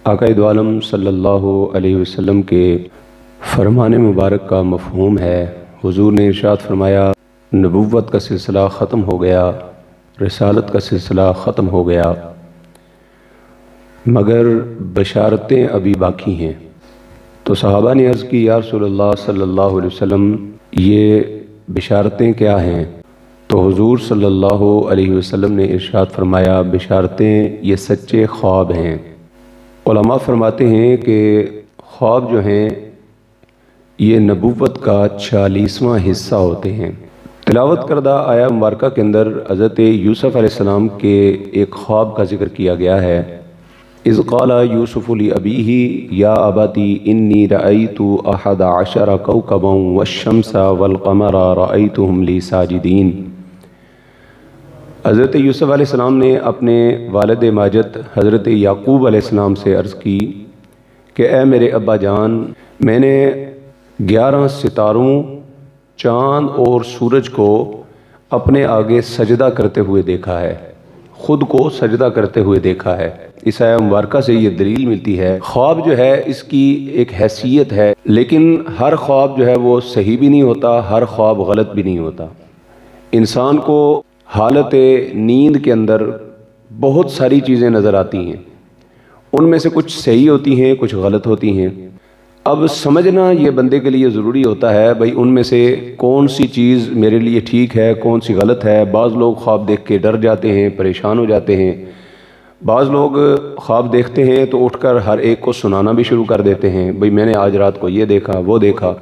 آقا دو عالم صلی اللہ علیہ وسلم کے فرمان مبارک کا مفہوم ہے۔ حضور نے ارشاد فرمایا، نبوت کا سلسلہ ختم ہو گیا، رسالت کا سلسلہ ختم ہو گیا، مگر بشارتیں ابھی باقی ہیں۔ تو صحابہ نے عرض کی، یا رسول اللہ صلی اللہ علیہ وسلم یہ بشارتیں کیا ہیں؟ تو حضور صلی اللہ علیہ وسلم نے ارشاد فرمایا، بشارتیں یہ سچے خواب ہیں۔ علماء فرماتے ہیں کہ خواب جو ہیں یہ نبوت کا 40واں حصہ ہوتے ہیں۔ تلاوت کردہ آیہ مبارکہ کے اندر حضرت یوسف علیہ السلام کے ایک خواب کا ذکر کیا گیا ہے۔ اذ قال یوسف لأبیہ یا ابتی انی رأیت 11 کوکبا والشمس والقمر رأیتهم لی ساجدین۔ حضرت یوسف علیہ السلام نے اپنے والد ماجد حضرت یعقوب علیہ السلام سے عرض کی کہ اے میرے ابا جان، میں نے 11 ستاروں، چاند اور سورج کو اپنے آگے سجدہ کرتے ہوئے دیکھا ہے، خود کو سجدہ کرتے ہوئے دیکھا ہے۔ اس آیہ مبارکہ سے یہ دلیل ملتی ہے، خواب جو ہے اس کی ایک حیثیت ہے، لیکن ہر خواب جو ہے وہ صحیح بھی نہیں ہوتا، ہر خواب غلط بھی نہیں ہوتا۔ انسان کو حالت نیند کے اندر بہت ساری چیزیں نظر آتی ہیں، ان میں سے کچھ صحیح ہوتی ہیں، کچھ غلط ہوتی ہیں۔ اب سمجھنا یہ بندے کے لیے ضروری ہوتا ہے، بھئی ان میں سے کون سی چیز میرے لیے ٹھیک ہے، کون سی غلط ہے۔ بعض لوگ خواب دیکھ کے ڈر جاتے ہیں، پریشان ہو جاتے ہیں۔ بعض لوگ خواب دیکھتے ہیں تو اٹھ کر ہر ایک کو سنانا بھی شروع کر دیتے ہیں، بھئی میں نے آج رات کو یہ دیکھا، وہ دیکھا۔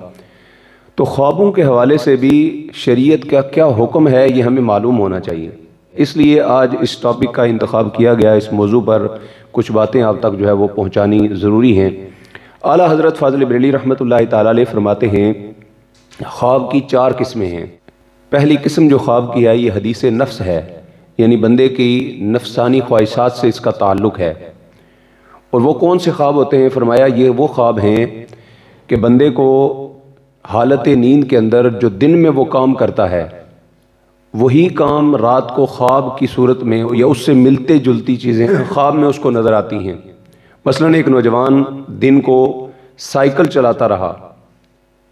تو خوابوں کے حوالے سے بھی شریعت کا کیا حکم ہے یہ ہمیں معلوم ہونا چاہیے۔ اس لیے آج اس ٹاپک کا انتخاب کیا گیا، اس موضوع پر کچھ باتیں آپ تک جو ہے وہ پہنچانی ضروری ہیں۔ اعلیٰ حضرت فاضل بریلوی رحمۃ اللہ تعالی علیہ فرماتے ہیں، خواب کی 4 قسمیں ہیں۔ پہلی قسم جو خواب کی ہے یہ حدیث نفس ہے، یعنی بندے کی نفسانی خواہشات سے اس کا تعلق ہے۔ اور وہ کون سے خواب ہوتے ہیں؟ فرمایا یہ وہ خواب ہیں کہ بندے کو حالت نیند کے اندر جو دن میں وہ کام کرتا ہے، وہی کام رات کو خواب کی صورت میں یا اس سے ملتے جلتی چیزیں خواب میں اس کو نظر آتی ہیں۔ مثلاً ایک نوجوان دن کو سائیکل چلاتا رہا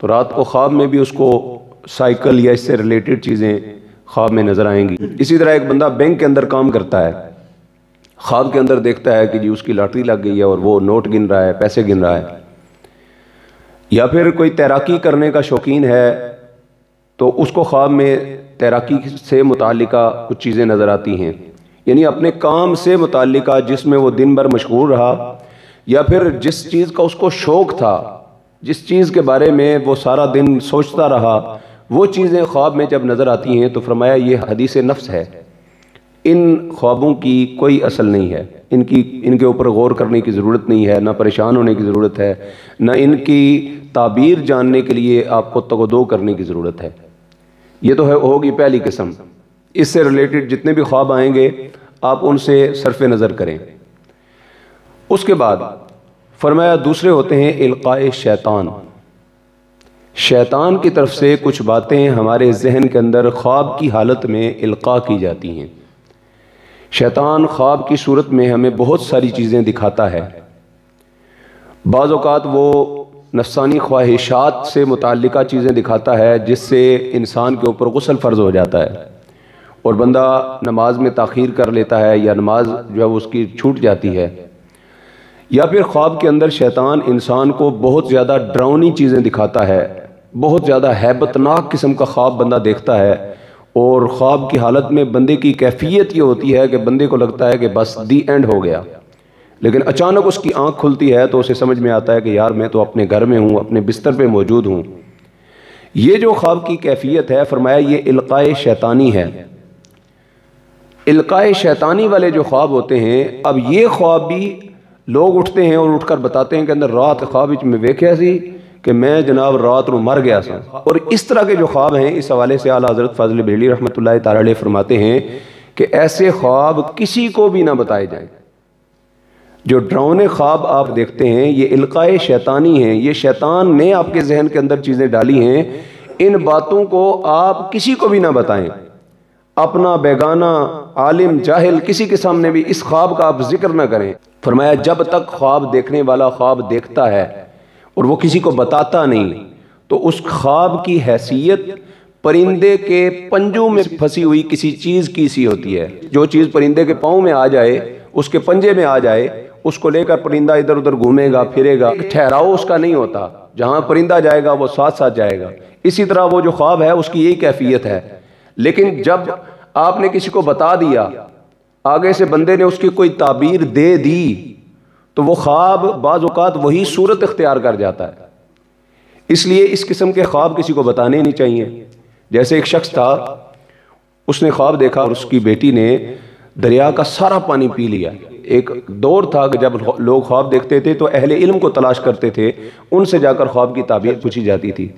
تو رات کو خواب میں بھی اس کو سائیکل یا اس سے ریلیٹڈ چیزیں خواب میں نظر آئیں گی۔ اسی طرح ایک بندہ بینک کے اندر کام کرتا ہے، خواب کے اندر دیکھتا ہے کہ جی اس کی لاٹری لگ گئی ہے اور وہ نوٹ گن رہا ہے، پیسے گن رہا ہے۔ یا پھر کوئی تیراکی کرنے کا شوقین ہے تو اس کو خواب میں تیراکی سے متعلقہ کچھ چیزیں نظر آتی ہیں، یعنی اپنے کام سے متعلقہ جس میں وہ دن بھر مشغول رہا، یا پھر جس چیز کا اس کو شوق تھا، جس چیز کے بارے میں وہ سارا دن سوچتا رہا، وہ چیزیں خواب میں جب نظر آتی ہیں تو فرمایا یہ حدیث نفس ہے۔ ان خوابوں کی کوئی اصل نہیں ہے، ان کے اوپر غور کرنے کی ضرورت نہیں ہے، نہ پریشان ہونے کی ضرورت ہے، نہ ان کی تعبیر جاننے کے لیے آپ کو تگودو کرنے کی ضرورت ہے۔ یہ تو ہوگی پہلی قسم۔ اس سے ریلیٹڈ جتنے بھی خواب آئیں گے آپ ان سے صرف نظر کریں۔ اس کے بعد فرمایا دوسرے ہوتے ہیں القاء شیطان۔ شیطان کی طرف سے کچھ باتیں ہمارے ذہن کے اندر خواب کی حالت میں القاء کی جاتی ہیں۔ شیطان خواب کی صورت میں ہمیں بہت ساری چیزیں دکھاتا ہے۔ بعض اوقات وہ نفسانی خواہشات سے متعلقہ چیزیں دکھاتا ہے جس سے انسان کے اوپر غسل فرض ہو جاتا ہے اور بندہ نماز میں تاخیر کر لیتا ہے یا نماز جو ہے اس کی چھوٹ جاتی ہے۔ یا پھر خواب کے اندر شیطان انسان کو بہت زیادہ ڈراؤنی چیزیں دکھاتا ہے، بہت زیادہ ہیبت ناک قسم کا خواب بندہ دیکھتا ہے، اور خواب کی حالت میں بندے کی کیفیت یہ ہوتی ہے کہ بندے کو لگتا ہے کہ بس دی اینڈ ہو گیا، لیکن اچانک اس کی آنکھ کھلتی ہے تو اسے سمجھ میں آتا ہے کہ یار میں تو اپنے گھر میں ہوں، اپنے بستر پہ موجود ہوں۔ یہ جو خواب کی کیفیت ہے فرمایا یہ القاء شیطانی ہے۔ القاء شیطانی والے جو خواب ہوتے ہیں، اب یہ خواب بھی لوگ اٹھتے ہیں اور اٹھ کر بتاتے ہیں کہ اندر رات خواب میں ویکھیا سی کہ میں جناب رات نو مر گیا سا۔ اور اس طرح کے جو خواب ہیں اس حوالے سے اعلیٰ حضرت فاضل بریلوی رحمۃ اللہ تعالی علیہ فرماتے ہیں کہ ایسے خواب کسی کو بھی نہ بتائے جائیں۔ جو ڈراؤنے خواب آپ دیکھتے ہیں یہ القاء شیطانی ہیں، یہ شیطان نے آپ کے ذہن کے اندر چیزیں ڈالی ہیں، ان باتوں کو آپ کسی کو بھی نہ بتائیں۔ اپنا بیگانہ عالم جاہل کسی کے سامنے بھی اس خواب کا آپ ذکر نہ کریں۔ فرمایا جب تک خواب دیکھنے والا خواب دیکھتا ہے اور وہ کسی کو بتاتا نہیں تو اس خواب کی حیثیت پرندے کے پنجوں میں پھنسی ہوئی کسی چیز کی سی ہوتی ہے۔ جو چیز پرندے کے پاؤں میں آ جائے، اس کے پنجے میں آ جائے، اس کو لے کر پرندہ ادھر ادھر گھومے گا پھرے گا، ٹھہراؤ اس کا نہیں ہوتا، جہاں پرندہ جائے گا وہ ساتھ ساتھ جائے گا۔ اسی طرح وہ جو خواب ہے اس کی یہی کیفیت ہے۔ لیکن جب آپ نے کسی کو بتا دیا، آگے سے بندے نے اس کی کوئی تعبیر دے دی، تو وہ خواب بعض اوقات وہی صورت اختیار کر جاتا ہے۔ اس لیے اس قسم کے خواب کسی کو بتانے نہیں چاہیے۔ جیسے ایک شخص تھا، اس نے خواب دیکھا اور اس کی بیٹی نے دریا کا سارا پانی پی لیا۔ ایک دور تھا کہ جب لوگ خواب دیکھتے تھے تو اہل علم کو تلاش کرتے تھے، ان سے جا کر خواب کی تعبیر پوچھی جاتی تھی۔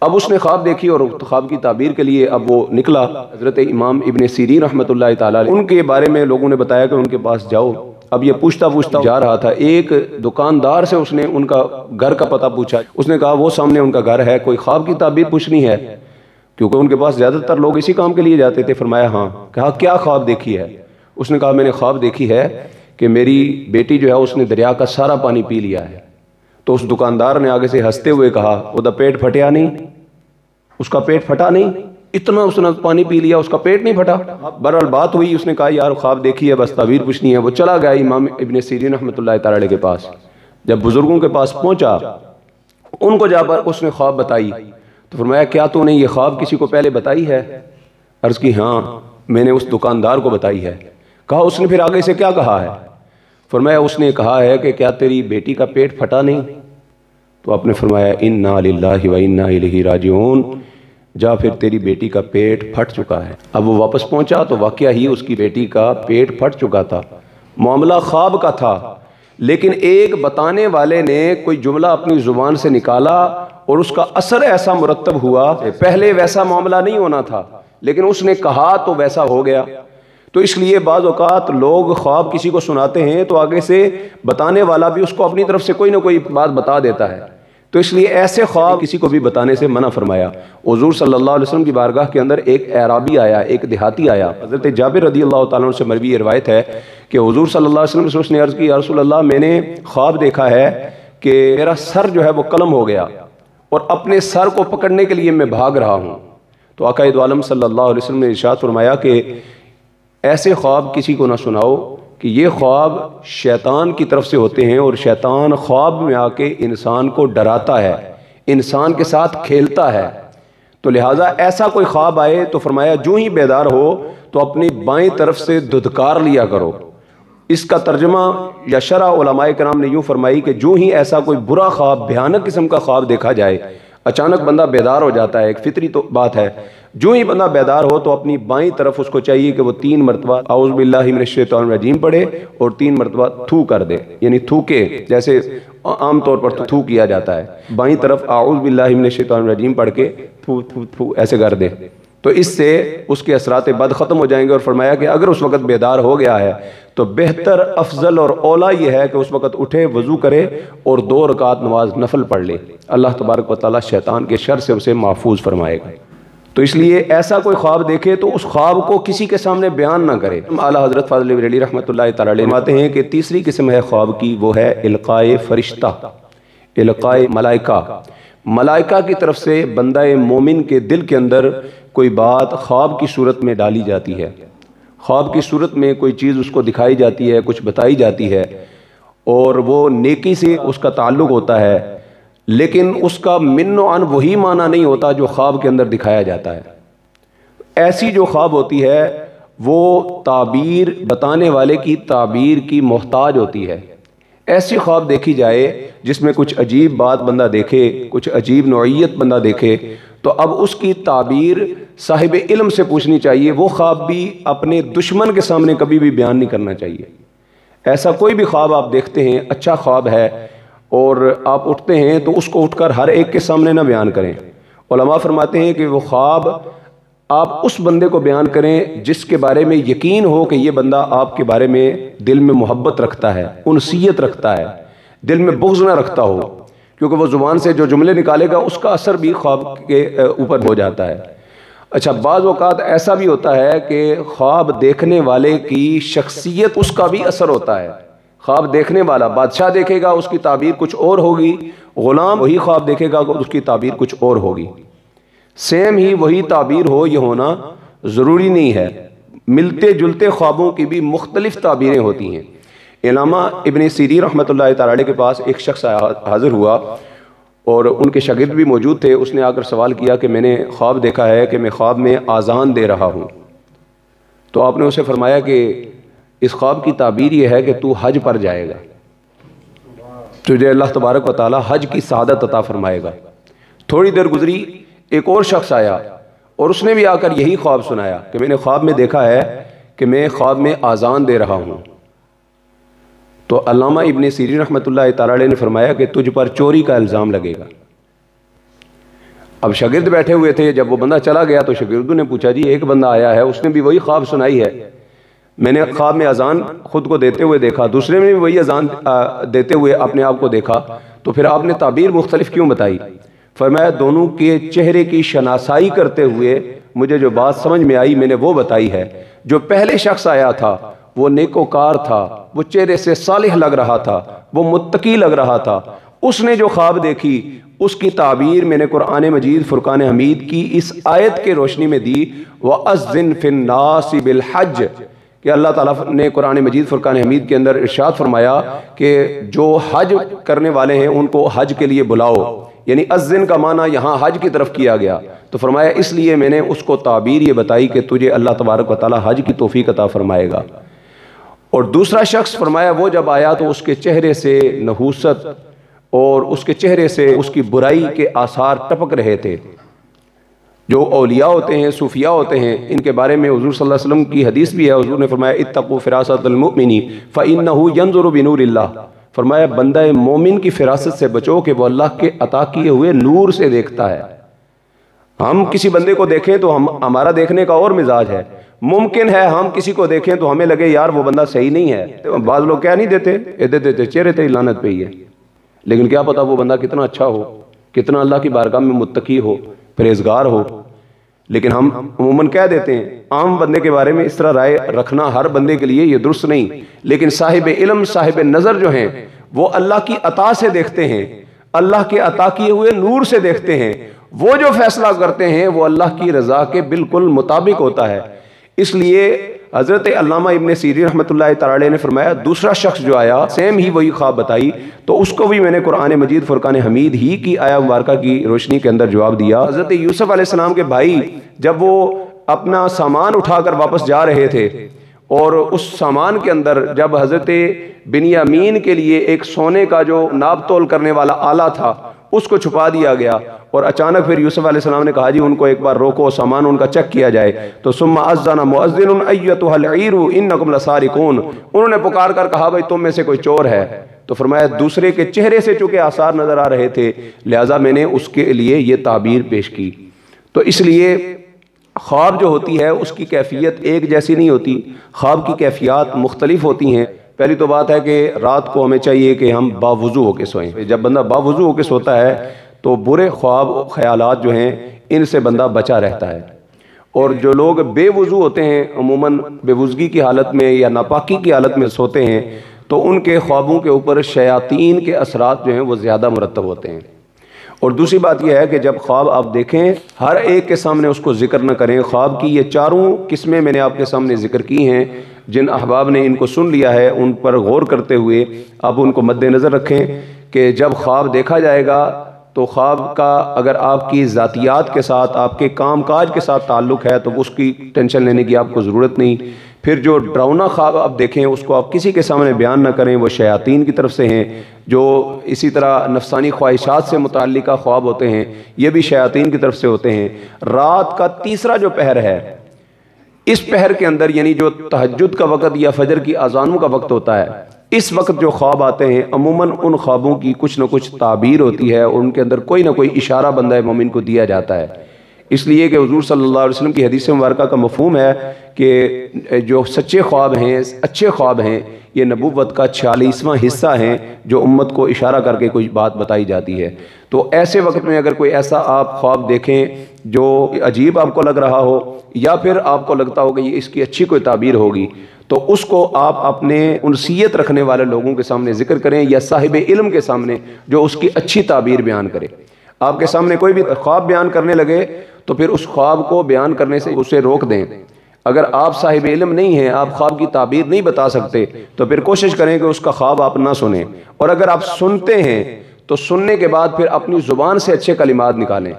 اب اس نے خواب دیکھی اور خواب کی تعبیر کے لیے اب وہ نکلا۔ حضرت امام ابن سیرین رحمۃ اللہ تعالیٰ ان کے بارے میں لوگوں نے بتایا کہ ان کے پاس جاؤ۔ اب یہ پوچھتا جا رہا تھا، ایک دکاندار سے اس نے ان کا گھر کا پتہ پوچھا۔ اس نے کہا وہ سامنے ان کا گھر ہے، کوئی خواب کی تعبیر پوچھنی ہے؟ کیونکہ ان کے پاس زیادہ تر لوگ اسی کام کے لیے جاتے تھے۔ فرمایا ہاں۔ کہا کیا خواب دیکھی ہے؟ اس نے کہا میں نے خواب دیکھی ہے کہ میری بیٹی جو ہے اس نے دریا کا سارا پانی پی لیا ہے۔ تو اس دکاندار نے آگے سے ہنستے ہوئے کہا وہ دا پیٹ پھٹیا نہیں؟ اس کا پیٹ پھٹا نہیں؟ اتنا اس نے پانی پی لیا، اس کا پیٹ نہیں پھٹا؟ بہرحال بات ہوئی، اس نے کہا یار خواب دیکھی ہے، بس تعبیر پوچھنی ہے۔ وہ چلا گیا امام ابن سیرین رحمۃ اللہ تعالی کے پاس۔ جب بزرگوں کے پاس پہنچا، ان کو جا کر اس نے خواب بتائی تو فرمایا کیا تو نے یہ خواب کسی کو پہلے بتائی ہے؟ عرض کی ہاں میں نے اس دکاندار کو بتائی ہے۔ کہا اس نے پھر آگے سے کیا کہا ہے؟ فرمایا اس نے کہا ہے کہ کیا تیری بیٹی کا پیٹ پھٹا نہیں؟ تو آپ نے فرمایا انا للہ و انا الیہ راجعون، جا پھر تیری بیٹی کا پیٹ پھٹ چکا ہے۔ اب وہ واپس پہنچا تو واقعہ ہی اس کی بیٹی کا پیٹ پھٹ چکا تھا۔ معاملہ خواب کا تھا، لیکن ایک بتانے والے نے کوئی جملہ اپنی زبان سے نکالا اور اس کا اثر ایسا مرتب ہوا، پہلے ویسا معاملہ نہیں ہونا تھا لیکن اس نے کہا تو ویسا ہو گیا۔ تو اس لیے بعض اوقات لوگ خواب کسی کو سناتے ہیں تو آگے سے بتانے والا بھی اس کو اپنی طرف سے کوئی نہ کوئی بات بتا دیتا ہے، تو اس لیے ایسے خواب کسی کو بھی بتانے سے منع فرمایا۔ حضور صلی اللہ علیہ وسلم کی بارگاہ کے اندر ایک اعرابی آیا، ایک دیہاتی آیا۔ حضرت جابر رضی اللہ تعالیٰ عنہ سے مروی روایت ہے کہ حضور صلی اللہ علیہ وسلم سے اس نے عرض کی یا رسول اللہ میں نے خواب دیکھا ہے کہ میرا سر جو ہے وہ قلم ہو گیا اور اپنے سر کو پکڑنے کے لیے میں بھاگ رہا ہوں۔ تو آقا دو عالم صلی اللہ علیہ وسلم نے ارشاد فرمایا کہ ایسے خواب کسی کو نہ سناؤ کہ یہ خواب شیطان کی طرف سے ہوتے ہیں، اور شیطان خواب میں آ کے انسان کو ڈراتا ہے، انسان کے ساتھ کھیلتا ہے۔ تو لہٰذا ایسا کوئی خواب آئے تو فرمایا جو ہی بیدار ہو تو اپنی بائیں طرف سے دھتکار لیا کرو۔ اس کا ترجمہ یا شرح علماء کرام نے یوں فرمائی کہ جو ہی ایسا کوئی برا خواب، بھیانک قسم کا خواب دیکھا جائے، اچانک بندہ بیدار ہو جاتا ہے، ایک فطری تو بات ہے، جو ہی بندہ بیدار ہو تو اپنی بائیں طرف اس کو چاہیے کہ وہ 3 مرتبہ اعوذ باللہ من الشیطان الرجیم پڑھے اور 3 مرتبہ تھو کر دے، یعنی تھوکے، جیسے عام طور پر تھو کیا جاتا ہے، بائیں طرف اعوذ باللہ من الشیطان الرجیم پڑھ کے تھو تھو تھو ایسے کر دے، تو اس سے اس کے اثرات بد ختم ہو جائیں گے۔ اور فرمایا کہ اگر اس وقت بیدار ہو گیا ہے تو بہتر، افضل اور اولا یہ ہے کہ اس وقت اٹھے، وضو کرے اور 2 رکعت نماز نفل پڑھ لے۔ اللہ تبارک و تعالیٰ شیطان کے شر سے اسے محفوظ فرمائے گا۔ تو اس لیے ایسا کوئی خواب دیکھے تو اس خواب کو کسی کے سامنے بیان نہ کرے۔ اعلیٰ حضرت فاضل بریلوی رحمۃ اللہ تعالیٰ علیہ فرماتے ہیں کہ تیسری قسم ہے خواب کی، وہ ہے القائے فرشتہ، القائے ملائکہ۔ ملائکہ کی طرف سے بندہ مومن کے دل کے اندر کوئی بات خواب کی صورت میں ڈالی جاتی ہے، خواب کی صورت میں کوئی چیز اس کو دکھائی جاتی ہے، کچھ بتائی جاتی ہے، اور وہ نیکی سے اس کا تعلق ہوتا ہے، لیکن اس کا من و عن وہی معنی نہیں ہوتا جو خواب کے اندر دکھایا جاتا ہے۔ ایسی جو خواب ہوتی ہے وہ تعبیر، بتانے والے کی تعبیر کی محتاج ہوتی ہے۔ ایسی خواب دیکھی جائے جس میں کچھ عجیب بات بندہ دیکھے، کچھ عجیب نوعیت بندہ دیکھے، تو اب اس کی تعبیر صاحب علم سے پوچھنی چاہیے۔ وہ خواب بھی اپنے دشمن کے سامنے کبھی بھی بیان نہیں کرنا چاہیے۔ ایسا کوئی بھی خواب آپ دیکھتے ہیں، اچھا خواب ہے اور آپ اٹھتے ہیں تو اس کو اٹھ کر ہر ایک کے سامنے نہ بیان کریں۔ علماء فرماتے ہیں کہ وہ خواب آپ اس بندے کو بیان کریں جس کے بارے میں یقین ہو کہ یہ بندہ آپ کے بارے میں دل میں محبت رکھتا ہے، انسیت رکھتا ہے، دل میں بغض نہ رکھتا ہو، کیونکہ وہ زبان سے جو جملے نکالے گا اس کا اثر بھی خواب کے اوپر ہو جاتا ہے۔ اچھا، بعض اوقات ایسا بھی ہوتا ہے کہ خواب دیکھنے والے کی شخصیت اس کا بھی اثر ہوتا ہے۔ خواب دیکھنے والا بادشاہ دیکھے گا، اس کی تعبیر کچھ اور ہوگی، غلام وہی خواب دیکھے گا، اس کی تعبیر کچھ اور ہوگی۔ سیم ہی وہی تعبیر ہو یہ ہونا ضروری نہیں ہے، ملتے جلتے خوابوں کی بھی مختلف تعبیریں ہوتی ہیں۔ علامہ ابن سیرین رحمۃ اللہ تعالی علیہ کے پاس ایک شخص حاضر ہوا اور ان کے شاگرد بھی موجود تھے۔ اس نے آ کر سوال کیا کہ میں نے خواب دیکھا ہے کہ میں خواب میں آذان دے رہا ہوں۔ تو آپ نے اسے فرمایا کہ اس خواب کی تعبیر یہ ہے کہ تو حج پر جائے گا، تجھے اللہ تبارک و تعالی حج کی سعادت عطا فرمائے گا۔ تھوڑی دیر گزری، ایک اور شخص آیا اور اس نے بھی آ کر یہی خواب سنایا کہ میں نے خواب میں دیکھا ہے کہ میں خواب میں آذان دے رہا ہوں۔ تو علامہ ابن سیرین رحمۃ اللہ تعالی علیہ نے فرمایا کہ تجھ پر چوری کا الزام لگے گا۔ اب شاگرد بیٹھے ہوئے تھے، جب وہ بندہ چلا گیا تو شاگردوں نے پوچھا جی ایک بندہ آیا ہے، اس نے بھی وہی خواب سنائی ہے، میں نے خواب میں اذان خود کو دیتے ہوئے دیکھا، دوسرے میں بھی وہی اذان دیتے ہوئے اپنے آپ کو دیکھا، تو پھر آپ نے تعبیر مختلف کیوں بتائی؟ فرمایا دونوں کے چہرے کی شناسائی کرتے ہوئے مجھے جو بات سمجھ میں آئی میں نے وہ بتائی ہے۔ جو پہلے شخص آیا تھا وہ نیکوکار تھا، وہ چہرے سے صالح لگ رہا تھا، وہ متقی لگ رہا تھا، اس نے جو خواب دیکھی اس کی تعبیر میں نے قرآن مجید فرقان حمید کی اس آیت کے روشنی میں دی، وَأَذِّن فِي النَّاسِ بِالْحَجِّ، کہ اللہ تعالیٰ نے قرآن مجید فرقان حمید کے اندر ارشاد فرمایا کہ جو حج کرنے والے ہیں ان کو حج کے لیے بلاؤ، یعنی اذن کا معنی یہاں حج کی طرف کیا گیا، تو فرمایا اس لیے میں نے اس کو تعبیر یہ بتائی کہ تجھے اللہ تبارک و تعالیٰ حج کی توفیق عطا فرمائے گا۔ اور دوسرا شخص فرمایا وہ جب آیا تو اس کے چہرے سے نحوست اور اس کے چہرے سے اس کی برائی کے آثار ٹپک رہے تھے۔ جو اولیاء ہوتے ہیں، صوفیاء ہوتے ہیں، ان کے بارے میں حضور صلی اللہ علیہ وسلم کی حدیث بھی ہے، حضور نے فرمایا اتقوا فراست المؤمن فإنه ينظر بنور اللہ، فرمایا بندہ مومن کی فراست سے بچو کہ وہ اللہ کے عطا کیے ہوئے نور سے دیکھتا ہے۔ ہم کسی بندے کو دیکھیں تو ہمارا دیکھنے کا اور مزاج ہے، ممکن ہے ہم کسی کو دیکھیں تو ہمیں لگے یار وہ بندہ صحیح نہیں ہے، بعض لوگ کیا نہیں دیتے دیتے چہرے تے لعنت پہ ہی ہے، لیکن کیا پتا وہ بندہ کتنا اچھا ہو، کتنا اللہ کی بارگاہ میں متقی ہو، پرہیزگار ہو، لیکن ہم عموماً کہہ دیتے ہیں۔ عام بندے کے بارے میں اس طرح رائے رکھنا ہر بندے کے لیے یہ درست نہیں، لیکن صاحب علم، صاحب نظر جو ہیں وہ اللہ کی عطا سے دیکھتے ہیں، اللہ کے عطا کیے ہوئے نور سے دیکھتے ہیں، وہ جو فیصلہ کرتے ہیں وہ اللہ کی رضا کے بالکل مطابق ہوتا ہے۔ اس لیے حضرت علامہ ابن سیرین رحمۃ اللہ تعالی علیہ نے فرمایا دوسرا شخص جو آیا سیم ہی وہی خواب بتائی، تو اس کو بھی میں نے قرآن مجید فرقان حمید ہی کی آیا مبارکہ کی روشنی کے اندر جواب دیا۔ حضرت یوسف علیہ السلام کے بھائی جب وہ اپنا سامان اٹھا کر واپس جا رہے تھے اور اس سامان کے اندر جب حضرت بنیامین کے لیے ایک سونے کا جو ناپ تول کرنے والا آلہ تھا اس کو چھپا دیا گیا، اور اچانک پھر یوسف علیہ السلام نے کہا جی ان کو ایک بار روکو، سامان ان کا چیک کیا جائے، تو ثم اذن مؤذن ایتها العیر انکم لسارقون، انہوں نے پکار کر کہا بھائی تم میں سے کوئی چور ہے، تو فرمایا دوسرے کے چہرے سے چونکہ آثار نظر آ رہے تھے لہٰذا میں نے اس کے لیے یہ تعبیر پیش کی۔ تو اس لیے خواب جو ہوتی ہے اس کی کیفیت ایک جیسی نہیں ہوتی، خواب کی کیفیات مختلف ہوتی ہیں۔ پہلی تو بات ہے کہ رات کو ہمیں چاہیے کہ ہم باوضو ہو کے سوئیں، جب بندہ باوضو ہو کے سوتا ہے تو برے خواب خیالات جو ہیں ان سے بندہ بچا رہتا ہے، اور جو لوگ بے وضو ہوتے ہیں عموماً بے وضوگی کی حالت میں یا ناپاکی کی حالت میں سوتے ہیں تو ان کے خوابوں کے اوپر شیاطین کے اثرات جو ہیں وہ زیادہ مرتب ہوتے ہیں۔ اور دوسری بات یہ ہے کہ جب خواب آپ دیکھیں ہر ایک کے سامنے اس کو ذکر نہ کریں۔ خواب کی یہ چاروں قسمیں میں نے آپ کے سامنے ذکر کی ہیں، جن احباب نے ان کو سن لیا ہے ان پر غور کرتے ہوئے آپ ان کو مد نظر رکھیں کہ جب خواب دیکھا جائے گا تو خواب کا اگر آپ کی ذاتیات کے ساتھ، آپ کے کام کاج کے ساتھ تعلق ہے تو اس کی ٹینشن لینے کی آپ کو ضرورت نہیں۔ پھر جو ڈراؤنا خواب آپ دیکھیں اس کو آپ کسی کے سامنے بیان نہ کریں، وہ شیاطین کی طرف سے ہیں۔ جو اسی طرح نفسانی خواہشات سے متعلقہ خواب ہوتے ہیں یہ بھی شیاطین کی طرف سے ہوتے ہیں۔ رات کا تیسرا جو پہر ہے اس پہر کے اندر یعنی جو تہجد کا وقت یا فجر کی اذانوں کا وقت ہوتا ہے، اس وقت جو خواب آتے ہیں عموماً ان خوابوں کی کچھ نہ کچھ تعبیر ہوتی ہے اور ان کے اندر کوئی نہ کوئی اشارہ بندہ مومن کو دیا جاتا ہے۔ اس لیے کہ حضور صلی اللہ علیہ وسلم کی حدیث مبارکہ کا مفہوم ہے کہ جو سچے خواب ہیں، اچھے خواب ہیں، یہ نبوت کا 46واں حصہ ہیں جو امت کو اشارہ کر کے کوئی بات بتائی جاتی ہے۔ تو ایسے وقت میں اگر کوئی ایسا آپ خواب دیکھیں جو عجیب آپ کو لگ رہا ہو یا پھر آپ کو لگتا ہو کہ یہ اس کی اچھی کوئی تعبیر ہوگی تو اس کو آپ اپنے انسیت رکھنے والے لوگوں کے سامنے ذکر کریں یا صاحب علم کے سامنے جو اس کی اچھی تعبیر بیان کرے۔ آپ کے سامنے کوئی بھی خواب بیان کرنے لگے تو پھر اس خواب کو بیان کرنے سے اسے روک دیں۔ اگر آپ صاحب علم نہیں ہیں، آپ خواب کی تعبیر نہیں بتا سکتے تو پھر کوشش کریں کہ اس کا خواب آپ نہ سنیں، اور اگر آپ سنتے ہیں تو سننے کے بعد پھر اپنی زبان سے اچھے کلمات نکالیں۔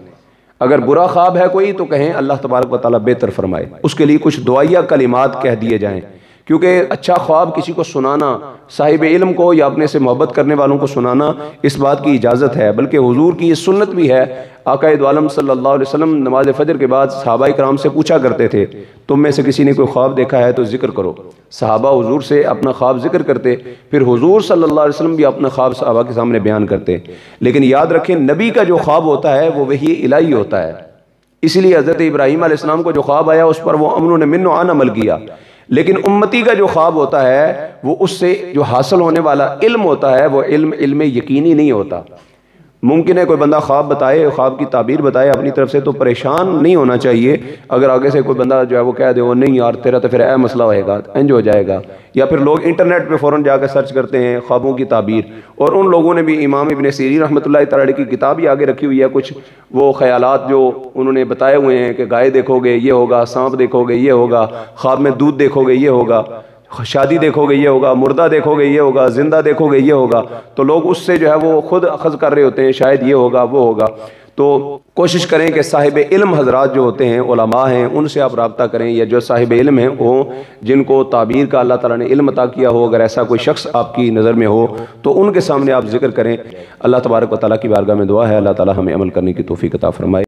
اگر برا خواب ہے کوئی تو کہیں اللہ تبارک و تعالیٰ بہتر فرمائے، اس کے لیے کچھ دعائیہ کلمات کہہ دیے جائیں، کیونکہ اچھا خواب کسی کو سنانا، صاحب علم کو یا اپنے سے محبت کرنے والوں کو سنانا، اس بات کی اجازت ہے، بلکہ حضور کی یہ سنت بھی ہے۔ آقا دو عالم صلی اللہ علیہ وسلم نماز فجر کے بعد صحابہ کرام سے پوچھا کرتے تھے، تم میں سے کسی نے کوئی خواب دیکھا ہے تو ذکر کرو۔ صحابہ حضور سے اپنا خواب ذکر کرتے، پھر حضور صلی اللہ علیہ وسلم بھی اپنا خواب صحابہ کے سامنے بیان کرتے۔ لیکن یاد رکھیں، نبی کا جو خواب ہوتا ہے وہ وحی الہی ہوتا ہے، اس لیے حضرت ابراہیم علیہ السلام کو جو خواب آیا اس پر وہ امن و من و عن عمل کیا۔ لیکن امتی کا جو خواب ہوتا ہے وہ اس سے جو حاصل ہونے والا علم ہوتا ہے وہ علم یقینی نہیں ہوتا۔ ممکن ہے کوئی بندہ خواب بتائے، خواب کی تعبیر بتائے اپنی طرف سے، تو پریشان نہیں ہونا چاہیے اگر آگے سے کوئی بندہ جو ہے وہ کہہ دے وہ نہیں یار تیرا تو پھر اے مسئلہ ہوئے گا، انج ہو جائے گا، یا پھر لوگ انٹرنیٹ پہ فوراً جا کے سرچ کرتے ہیں خوابوں کی تعبیر، اور ان لوگوں نے بھی امام ابن سیرین رحمۃ اللہ تعالی کی کتاب ہی آگے رکھی ہوئی ہے، کچھ وہ خیالات جو انہوں نے بتائے ہوئے ہیں کہ گائے دیکھو گے یہ ہوگا، سانپ دیکھو گے یہ ہوگا، خواب میں دودھ دیکھو گے یہ ہوگا، شادی دیکھو گے یہ ہوگا، مردہ دیکھو گے یہ ہوگا، زندہ دیکھو گے یہ ہوگا، تو لوگ اس سے جو ہے وہ خود اخذ کر رہے ہوتے ہیں شاید یہ ہوگا وہ ہوگا۔ تو کوشش کریں کہ صاحب علم حضرات جو ہوتے ہیں، علماء ہیں، ان سے آپ رابطہ کریں، یا جو صاحب علم ہیں وہ جن کو تعبیر کا اللہ تعالیٰ نے علم عطا کیا ہو، اگر ایسا کوئی شخص آپ کی نظر میں ہو تو ان کے سامنے آپ ذکر کریں۔ اللہ تبارک و تعالیٰ کی بارگاہ میں دعا ہے اللہ تعالیٰ ہمیں عمل کرنے کی توفیق عطا فرمائے۔